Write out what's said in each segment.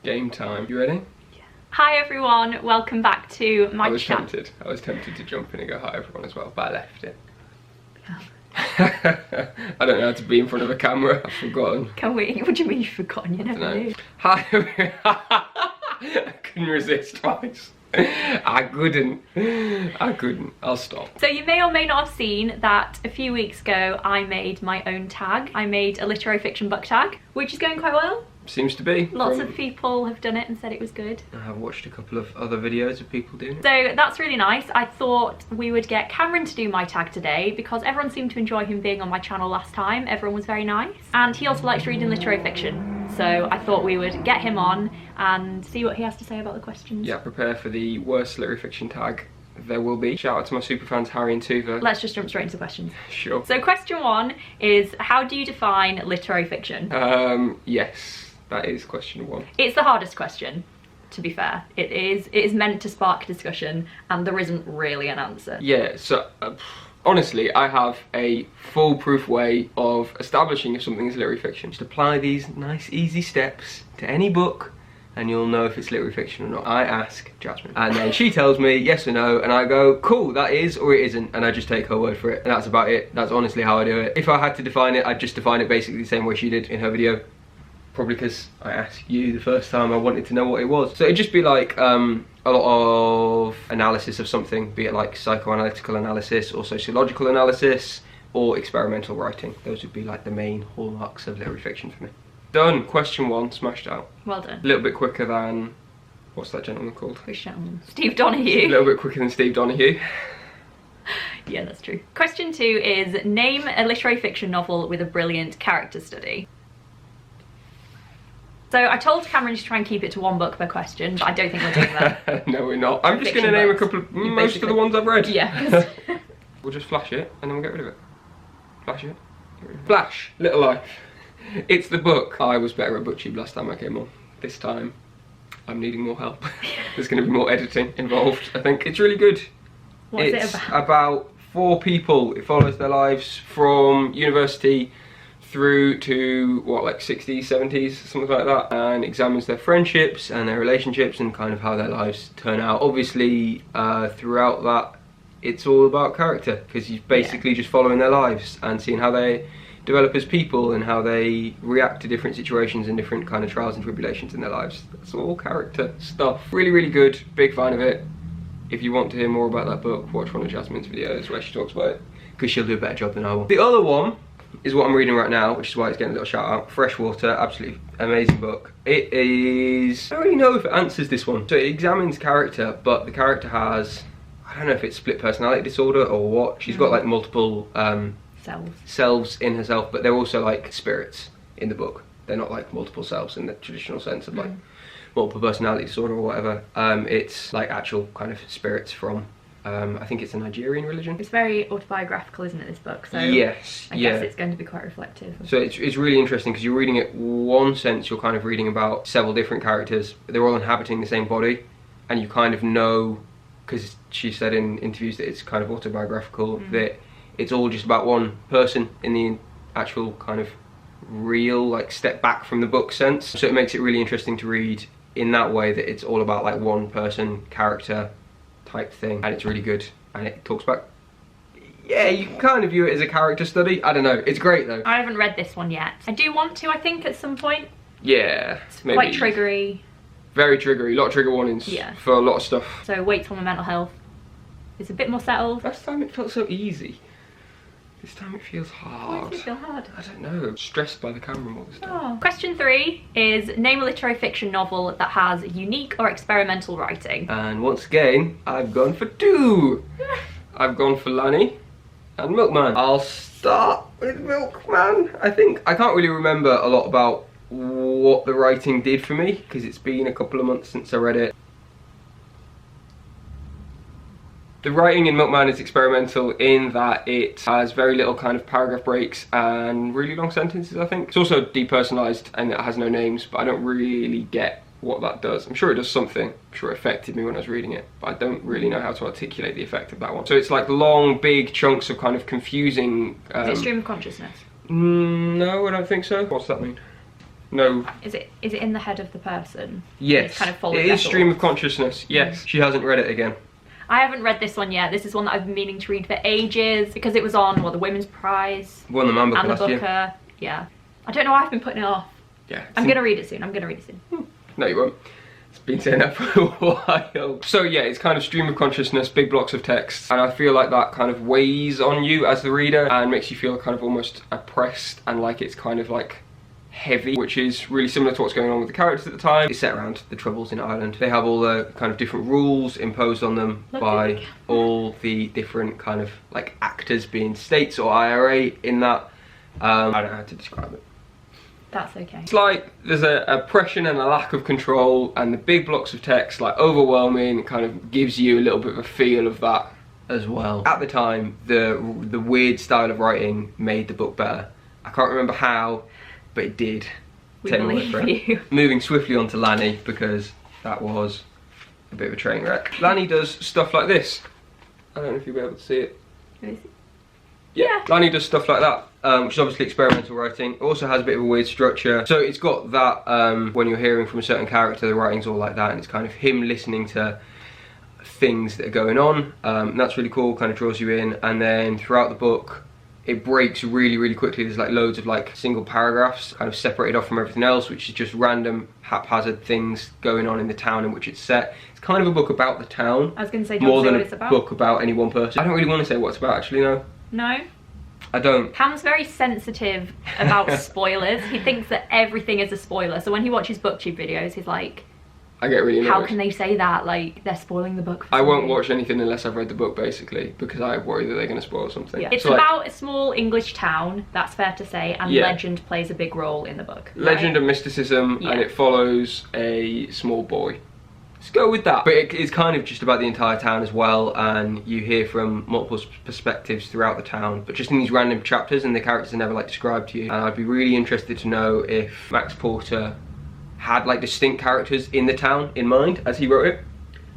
Game time. You ready? Yeah. Hi everyone, welcome back to my channel. I was tempted to jump in and go hi everyone as well, but I left it. Yeah. I don't know how to be in front of a camera. I've forgotten. Can we? What do you mean you've forgotten? You never knew. Hi. I couldn't resist twice. I couldn't. I'll stop. So you may or may not have seen that a few weeks ago I made my own tag. I made a literary fiction book tag, which is going quite well. Seems to be. Lots of people have done it and said it was good. I've watched a couple of other videos of people doing it. So that's really nice. I thought we would get Cameron to do my tag today because everyone seemed to enjoy him being on my channel last time. Everyone was very nice. And he also likes reading literary fiction. So I thought we would get him on and see what he has to say about the questions. Yeah, prepare for the worst literary fiction tag there will be. Shout out to my super fans Harry and Tuva. Let's just jump straight into questions. Sure. So question 1 is, how do you define literary fiction? Yes. That is question 1. It's the hardest question, to be fair. It is meant to spark discussion, and there isn't really an answer. Yeah, so honestly, I have a foolproof way of establishing if something is literary fiction. Just apply these nice, easy steps to any book, and you'll know if it's literary fiction or not. I ask Jasmine, and then she tells me yes or no, and I go, cool, that is or it isn't, and I just take her word for it. And that's about it. That's honestly how I do it. If I had to define it, I'd just define it basically the same way she did in her video. Probably because I asked you the first time, I wanted to know what it was. So it'd just be like a lot of analysis of something, be it like psychoanalytical analysis or sociological analysis or experimental writing. Those would be like the main hallmarks of literary fiction for me. Done. Question 1, smashed out. Well done. A little bit quicker than, what's that gentleman called? Which gentleman? Steve Donahue. A little bit quicker than Steve Donahue. Yeah, that's true. Question 2 is, name a literary fiction novel with a brilliant character study. So I told Cameron to try and keep it to 1 book per question, but I don't think we're doing that. No, we're not. I'm just going to name a couple of, most of the ones I've read. Yeah. We'll just flash it and then we'll get rid of it. Flash it. Get rid of it. Flash, Little Life. It's the book. I was better at BookTube last time I came on. This time, I'm needing more help. There's going to be more editing involved, I think. It's really good. What's it It's about 4 people. It follows their lives from university through to what, like 60s, 70s, something like that, and examines their friendships and their relationships and kind of how their lives turn out. Obviously, throughout that, it's all about character, because you're basically just following their lives and seeing how they develop as people and how they react to different situations and different kind of trials and tribulations in their lives. That's all character stuff. Really, really good. Big fan of it. If you want to hear more about that book, watch one of Jasmine's videos where she talks about it, because she'll do a better job than I will. The other one is what I'm reading right now, which is why it's getting a little shout out. Freshwater, absolutely amazing book. It is, I don't really know if it answers this one. So it examines character, but the character has, I don't know if it's split personality disorder or what. She's got like multiple selves in herself, but they're also like spirits in the book. They're not like multiple selves in the traditional sense of like multiple personality disorder or whatever. It's like actual kind of spirits from, I think it's a Nigerian religion. It's very autobiographical, isn't it, this book? So yes, I guess it's going to be quite reflective. So it's really interesting because you're reading it, one sense you're kind of reading about several different characters. They're all inhabiting the same body, and you kind of know, because she said in interviews that it's kind of autobiographical, that it's all just about one person in the actual kind of real, like, step back from the book sense. So it makes it really interesting to read in that way, that it's all about like one person character type thing, and it's really good. And it talks about, yeah, you can kind of view it as a character study. I don't know, it's great though. I haven't read this one yet. I do want to, I think, at some point. Yeah, it's maybe quite triggery. Very triggery, a lot of trigger warnings for a lot of stuff. So wait till my mental health is a bit more settled. Last time it felt so easy. This time it feels hard. Why does it feel hard? I don't know. Stressed by the camera all this time. Oh. Question 3 is, name a literary fiction novel that has unique or experimental writing. And once again, I've gone for 2. I've gone for Lanny and Milkman. I'll start with Milkman. I can't really remember a lot about what the writing did for me, because it's been a couple of months since I read it. The writing in Milkman is experimental in that it has very little kind of paragraph breaks and really long sentences, I think. It's also depersonalized and it has no names, but I don't really get what that does. I'm sure it does something. I'm sure it affected me when I was reading it, but I don't really know how to articulate the effect of that one. So it's like long, big chunks of kind of confusing... Is it stream of consciousness? No, I don't think so. What's that mean? No. Is it in the head of the person? Yes. It's kind of following it their is stream of thoughts. consciousness. Yes. She hasn't read it again. I haven't read this one yet. This is one that I've been meaning to read for ages because it was on the Women's Prize Won the Man Booker and the last year. Booker. Yeah. I don't know why I've been putting it off. Yeah. I'm gonna read it soon. No, you won't. It's been saying that for a while. So yeah, it's kind of stream of consciousness, big blocks of text, and I feel like that kind of weighs on you as the reader and makes you feel kind of almost oppressed and like it's kind of like heavy, which is really similar to what's going on with the characters at the time. It's set around the Troubles in Ireland. They have all the kind of different rules imposed on them by all the different kind of like actors being states or IRA in that. I don't know how to describe it. That's okay. It's like there's a oppression and a lack of control, and the big blocks of text, like overwhelming, kind of gives you a little bit of a feel of that as well. At the time, the weird style of writing made the book better. I can't remember how, but it did. We Take my word believe for it. you. Moving swiftly on to Lanny, because that was a bit of a train wreck. Lanny does stuff like this. I don't know if you'll be able to see it. Yeah, Lanny does stuff like that, which is obviously experimental writing. It also has a bit of a weird structure. So it's got that, when you're hearing from a certain character, the writing's all like that, and it's kind of him listening to things that are going on. And that's really cool, kind of draws you in. And then throughout the book, it breaks really, really quickly. There's like loads of like single paragraphs, kind of separated off from everything else, which is just random, haphazard things going on in the town in which it's set. It's kind of a book about the town. I was going to say, more than what it's a about. book about any one person. I don't really want to say what it's about, actually, no. No? I don't. Cam's very sensitive about spoilers. He thinks that everything is a spoiler. So when he watches booktube videos, he's like, I get really annoyed. how can they say that? Like, they're spoiling the book for I won't somebody. watch anything unless I've read the book, basically, because I worry that they're going to spoil something. Yeah. It's So, like, about a small English town, that's fair to say, and Yeah. legend plays a big role in the book. legend right? and mysticism, Yeah. and it follows a small boy. Let's go with that. But it's kind of just about the entire town as well, and you hear from multiple perspectives throughout the town, but just in these random chapters, and the characters are never like described to you. And I'd be really interested to know if Max Porter had like distinct characters in the town in mind as he wrote it,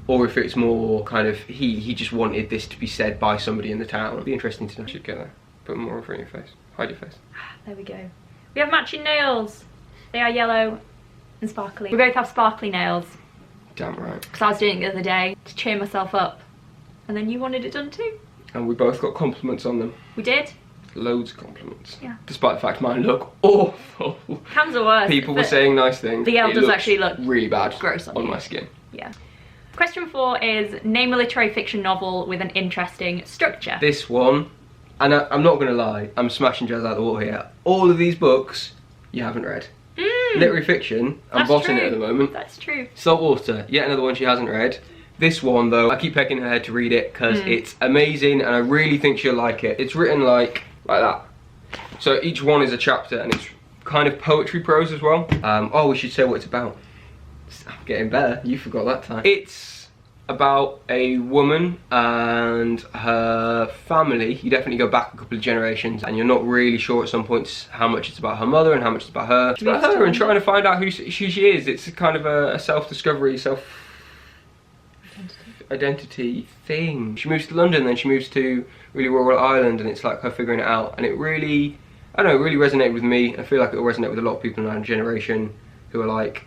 or if it's more kind of he just wanted this to be said by somebody in the town. It'd be interesting to know. Should get there. Put more in front of your face. Hide your face. There we go. We have matching nails. They are yellow and sparkly. We both have sparkly nails. Damn right. Because I was doing it the other day to cheer myself up. And then you wanted it done too. And we both got compliments on them. We did. Loads of compliments. Yeah. Despite the fact mine look awful. Cam's are worse. People were but saying nice things. the L It does looks actually look really bad gross on you. my skin. Yeah. Question 4 is name a literary fiction novel with an interesting structure. This one, and I'm not going to lie, I'm smashing Jazz out the water here. All of these books you haven't read. Literary fiction, I'm That's bossing true. it at the moment. That's true. Saltwater, yet another one she hasn't read. This one though, I keep pecking her head to read it because it's amazing and I really think she'll like it. It's written like that. So each one is a chapter and it's kind of poetry prose as well. Oh, we should say what it's about. I'm getting better, you forgot that time. It's about a woman and her family. You definitely go back a couple of generations and you're not really sure at some points how much it's about her mother and how much it's about her. It's about her and trying to find out who she is. It's kind of a self-discovery, self-identity thing. She moves to London, then she moves to really rural Ireland, and it's like her figuring it out. And it really, I don't know, it really resonated with me. I feel like it'll resonate with a lot of people in our generation who are like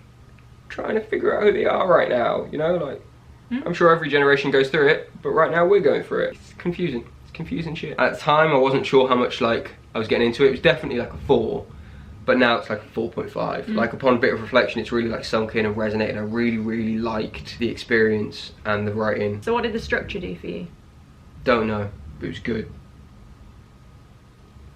trying to figure out who they are right now, you know, like I'm sure every generation goes through it, but right now we're going through it. It's confusing. It's confusing shit. At the time, I wasn't sure how much like I was getting into it. It was definitely like a 4, but now it's like a 4.5. Like upon a bit of reflection, it's really like sunk in and resonated. I really, really liked the experience and the writing. So what did the structure do for you? Don't know, but it was good.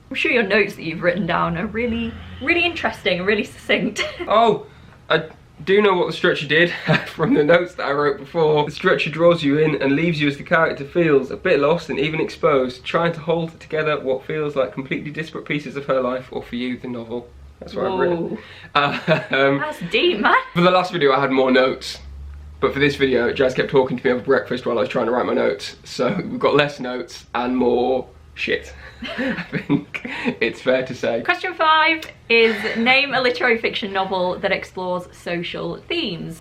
I'm sure your notes that you've written down are really, really interesting and really succinct. Oh, I do know what the structure did from the notes that I wrote before. The structure draws you in and leaves you as the character feels a bit lost and even exposed, trying to hold together what feels like completely disparate pieces of her life, or for you, the novel. That's what I've written. That's deep, man. For the last video I had more notes, but for this video Jazz kept talking to me over breakfast while I was trying to write my notes, so we've got less notes and more shit. I think it's fair to say. Question 5 is name a literary fiction novel that explores social themes.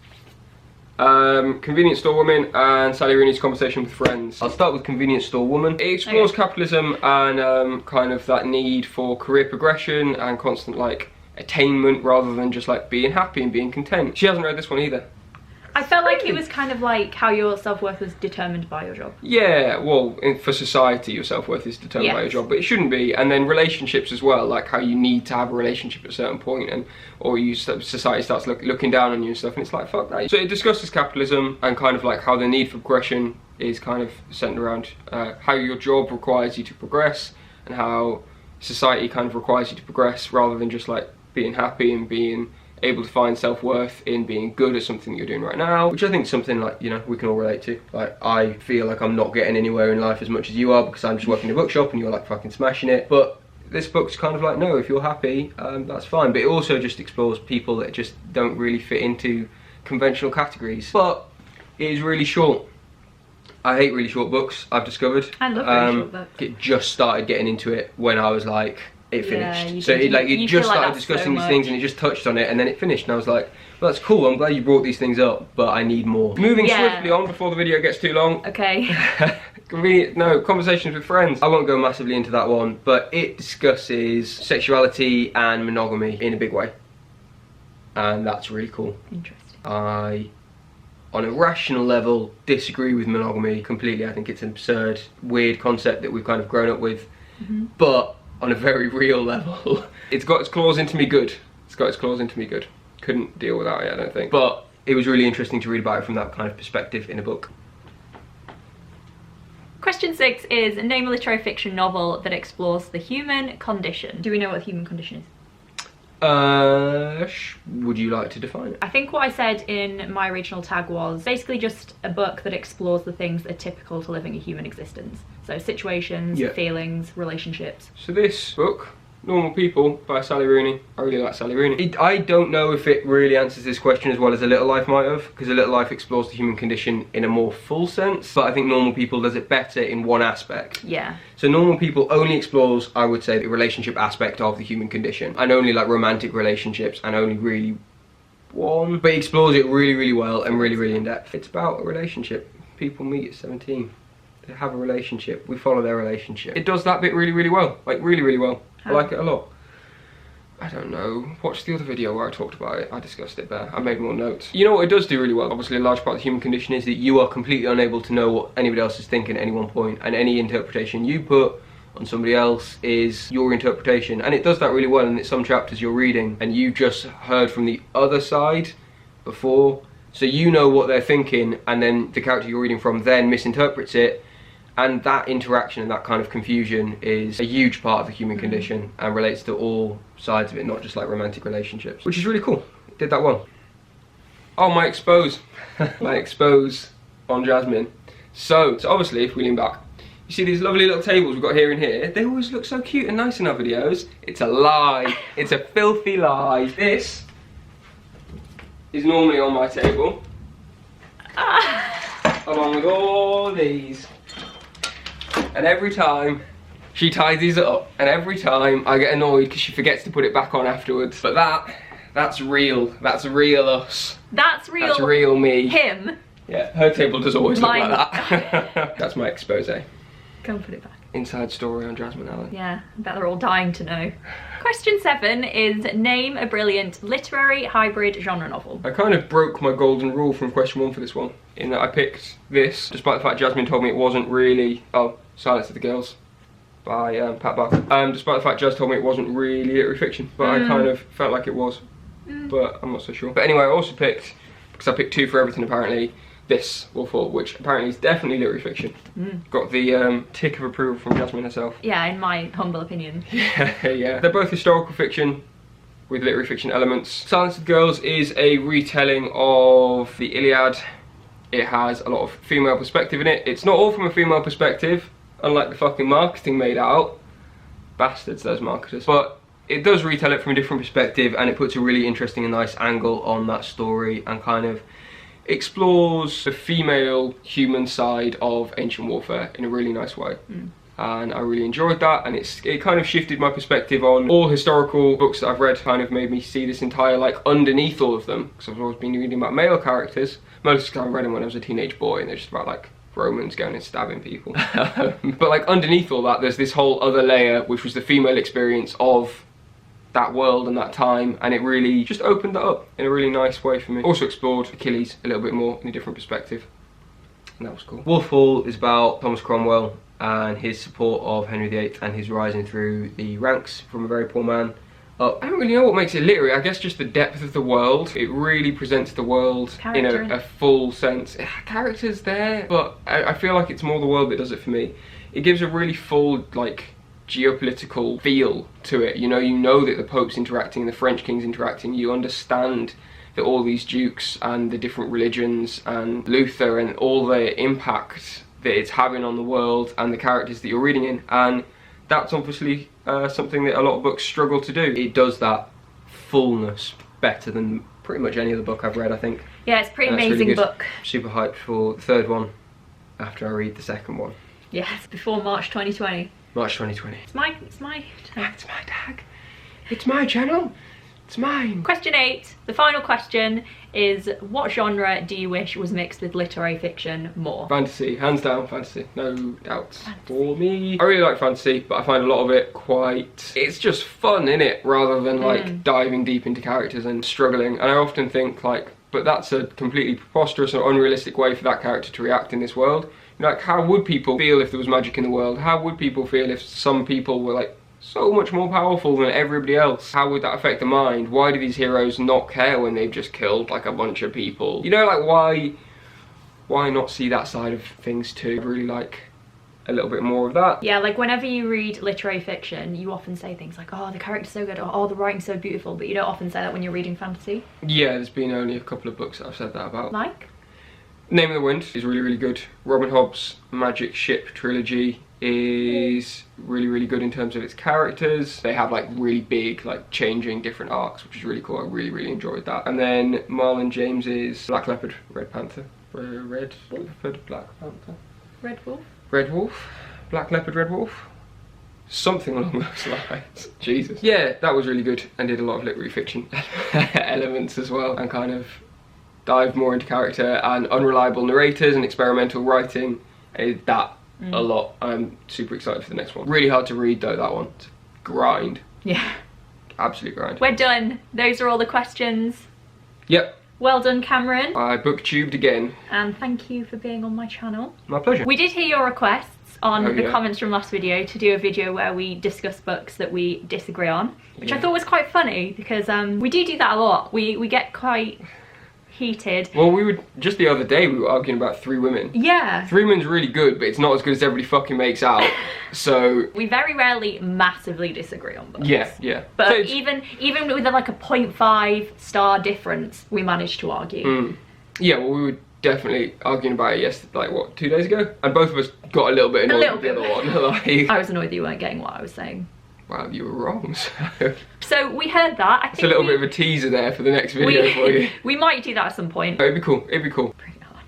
Convenience Store Woman and Sally Rooney's Conversation with Friends. I'll start with Convenience Store Woman. It explores capitalism and kind of that need for career progression and constant like attainment rather than just like being happy and being content. She hasn't read this one either. I felt like it was kind of like how your self-worth was determined by your job. Yeah, well, for society, your self-worth is determined by your job, but it shouldn't be. And then relationships as well, like how you need to have a relationship at a certain point, and or society starts looking down on you and stuff, and it's like, fuck that. So it discusses capitalism and kind of like how the need for progression is kind of centered around how your job requires you to progress, and how society kind of requires you to progress rather than just like being happy and being able to find self-worth in being good at something that you're doing right now, which I think is something like, you know, we can all relate to. Like, I feel like I'm not getting anywhere in life as much as you are because I'm just working in a bookshop and you're like fucking smashing it. But this book's kind of like, no, if you're happy, that's fine. But it also just explores people that just don't really fit into conventional categories. But it is really short. I hate really short books, I've discovered. I love really short books. It just started getting into it when I was like, it finished. Yeah, so it just started discussing these things and it just touched on it and then it finished and I was like, well, that's cool, I'm glad you brought these things up, but I need more. Moving swiftly on before the video gets too long. Okay. Conversations with friends. I won't go massively into that one, but it discusses sexuality and monogamy in a big way. And that's really cool. Interesting. I, on a rational level, disagree with monogamy completely. I think it's an absurd, weird concept that we've kind of grown up with. But on a very real level, it's got its claws into me good. It's got its claws into me good. Couldn't deal without it, I don't think. But it was really interesting to read about it from that kind of perspective in a book. Question 6 is, name a literary fiction novel that explores the human condition. Do we know what the human condition is? Would you like to define it? I think what I said in my original tag was basically just a book that explores the things that are typical to living a human existence. So situations, feelings, relationships. So this book, Normal People by Sally Rooney. I really like Sally Rooney. I don't know if it really answers this question as well as A Little Life might have, because A Little Life explores the human condition in a more full sense, but I think Normal People does it better in one aspect. Yeah. So Normal People only explores, I would say, the relationship aspect of the human condition, and only like romantic relationships, and only really one, but it explores it really, really well and really, really in depth. It's about a relationship. People meet at 17. They have a relationship. We follow their relationship. It does that bit really, really well. Like, really, really well. I like it a lot. I don't know. Watch the other video where I talked about it. I discussed it there. I made more notes. You know what it does do really well? Obviously, a large part of the human condition is that you are completely unable to know what anybody else is thinking at any one point, and any interpretation you put on somebody else is your interpretation. And it does that really well, and in some chapters you're reading, and you just heard from the other side before, so you know what they're thinking, and then the character you're reading from then misinterprets it. And that interaction and that kind of confusion is a huge part of the human condition and relates to all sides of it, not just like romantic relationships, which is really cool. It did that well. Oh, my expose. My expose on Jasmine. So obviously, if we lean back, you see these lovely little tables we've got here and here. They always look so cute and nice in our videos. It's a lie. It's a filthy lie. This is normally on my table, along with all these. And every time she tidies it up, and every time I get annoyed because she forgets to put it back on afterwards. But that's real. That's real us. That's real. That's real me. Him. Yeah, her table does always look like that. That's my expose. Go and put it back. Inside story on Jasmine Allen. Yeah, I bet they're all dying to know. Question 7 is, name a brilliant literary hybrid genre novel. I kind of broke my golden rule from question 1 for this one, in that I picked this, despite the fact Jasmine told me it wasn't really... Oh, Silence of the Girls by Pat Barker. Despite the fact Jazz told me it wasn't really literary fiction, but I kind of felt like it was, but I'm not so sure. But anyway, I also picked, because I picked 2 for everything apparently, this Wolf Hall, which apparently is definitely literary fiction. Got the tick of approval from Jasmine herself. Yeah, in my humble opinion. Yeah. They're both historical fiction with literary fiction elements. Silence of the Girls is a retelling of the Iliad. It has a lot of female perspective in it. It's not all from a female perspective, unlike the fucking marketing made out. Bastards, those marketers. But it does retell it from a different perspective, and it puts a really interesting and nice angle on that story and kind of explores the female human side of ancient warfare in a really nice way. And I really enjoyed that, and it kind of shifted my perspective on all historical books that I've read. Kind of made me see this entire, like, underneath all of them, because I've always been reading about male characters. Most of the time I read them when I was a teenage boy, and they're just about, like, Romans going and stabbing people. But, like, underneath all that, there's this whole other layer, which was the female experience of that world and that time, and it really just opened that up in a really nice way for me. Also explored Achilles a little bit more in a different perspective, and that was cool. Wolf Hall is about Thomas Cromwell and his support of Henry VIII and his rising through the ranks from a very poor man up. I don't really know what makes it literary. I guess just the depth of the world. It really presents the world in a full sense. Characters there, but I feel like it's more the world that does it for me. It gives a really full, like, geopolitical feel to it. You know that the Pope's interacting, the French King's interacting. You understand that all these dukes and the different religions and Luther and all the impact that it's having on the world and the characters that you're reading in, and that's obviously something that a lot of books struggle to do. It does that fullness better than pretty much any other book I've read, I think. Yeah, it's a pretty amazing really book. Super hyped for the third one after I read the second one. Yes, before March 2020. March 2020. It's my Tag, it's my tag. It's my channel. It's mine. Question 8, the final question, is what genre do you wish was mixed with literary fiction more? Fantasy, hands down fantasy, no doubts for me. I really like fantasy, but I find a lot of it quite, it's just fun, innit? Rather than like diving deep into characters and struggling. And I often think like, but that's a completely preposterous or unrealistic way for that character to react in this world. Like, how would people feel if there was magic in the world? How would people feel if some people were like so much more powerful than everybody else? How would that affect the mind? Why do these heroes not care when they've just killed like a bunch of people? You know, like why not see that side of things too? I really like a little bit more of that. Yeah, like whenever you read literary fiction, you often say things like, oh, the character's so good, or oh, the writing's so beautiful, but you don't often say that when you're reading fantasy. Yeah, there's been only a couple of books that I've said that about. Like? Name of the Wind is really, really good. Robin Hobb's Magic Ship trilogy is really, really good in terms of its characters. They have like really big, like changing different arcs, which is really cool. I really, really enjoyed that. And then Marlon James's Black Leopard, Red Panther. Red Leopard, Black Panther. Red Wolf? Red Wolf? Black Leopard, Red Wolf? Something along those lines. Jesus. Yeah, that was really good, and did a lot of literary fiction elements as well, and kind of dived more into character and unreliable narrators and experimental writing. I did that a lot. I'm super excited for the next one. Really hard to read though, that one. It's grind. Yeah. Absolute grind. We're done. Those are all the questions. Yep. Well done, Cameron. I booktubed again. And thank you for being on my channel. My pleasure. We did hear your requests on the yeah. comments from last video to do a video where we discuss books that we disagree on, which I thought was quite funny because we do that a lot. We get quite heated. Well, we would, just the other day we were arguing about Three Women. Yeah. Three Women's really good, but it's not as good as everybody fucking makes out. So we very rarely massively disagree on books. yeah, yeah. But So even with like a 0.5 star difference, we managed to argue. yeah, well, we were definitely arguing about it yesterday, like what, 2 days ago? And both of us got a little bit annoyed with the other one. Like, I was annoyed that you weren't getting what I was saying. well, you were wrong, so. So we heard that. I think It's a little bit of a teaser there for the next video for you. We might do that at some point. It'd be cool, it'd be cool. Bring it on.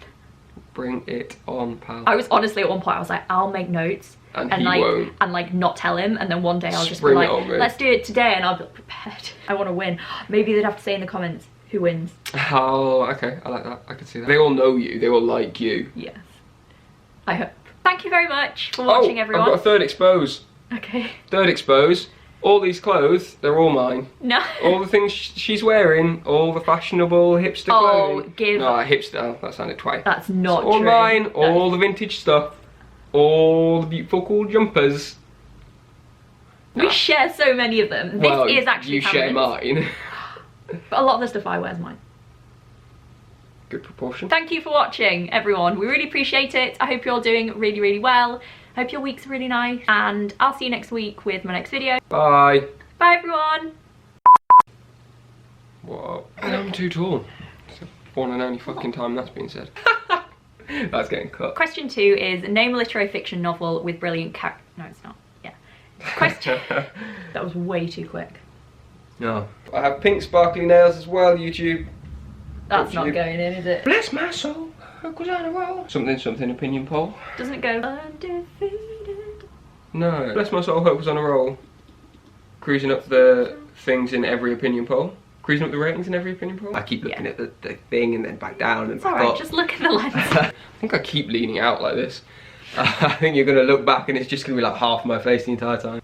Bring it on, pal. I was honestly at one point, I was like, I'll make notes. And he won't. And like not tell him, and then one day I'll just Bring be it like, on, mate. let's do it today, and I'll be prepared. I want to win. Maybe they'd have to say in the comments who wins. Oh, okay, I like that. I can see that. They all know you, they all like you. Yes. I hope. Thank you very much for watching, everyone. I've got a third expose. Okay. Third expose. All these clothes, they're all mine. No. All the things she's wearing, all the fashionable hipster clothing. No, hipster, oh, that sounded twat. That's not all true. mine, all the vintage stuff, all the beautiful cool jumpers. We share so many of them. This is actually you share Cameron's. mine. But a lot of the stuff I wear is mine. Good proportion. Thank you for watching, everyone. We really appreciate it. I hope you're all doing really, really well. I hope your week's really nice. And I'll see you next week with my next video. Bye. Bye, everyone. Whoa. I'm too tall. It's the one and only fucking time that's been said. That's getting cut. Question 2 is name a literary fiction novel with brilliant No, it's not. Yeah. Question. That was way too quick. No. I have pink sparkly nails as well, YouTube. That's not going in, is it? Bless my soul. Hook was on a roll. Something opinion poll. Doesn't it go undefeated? No. Bless my soul, hope was on a roll. Cruising up the things in every opinion poll. Cruising up the ratings in every opinion poll. I keep looking at the thing and then back down and back up. Just look at the lens. I think I keep leaning out like this. I think you're going to look back and it's just going to be like half my face the entire time.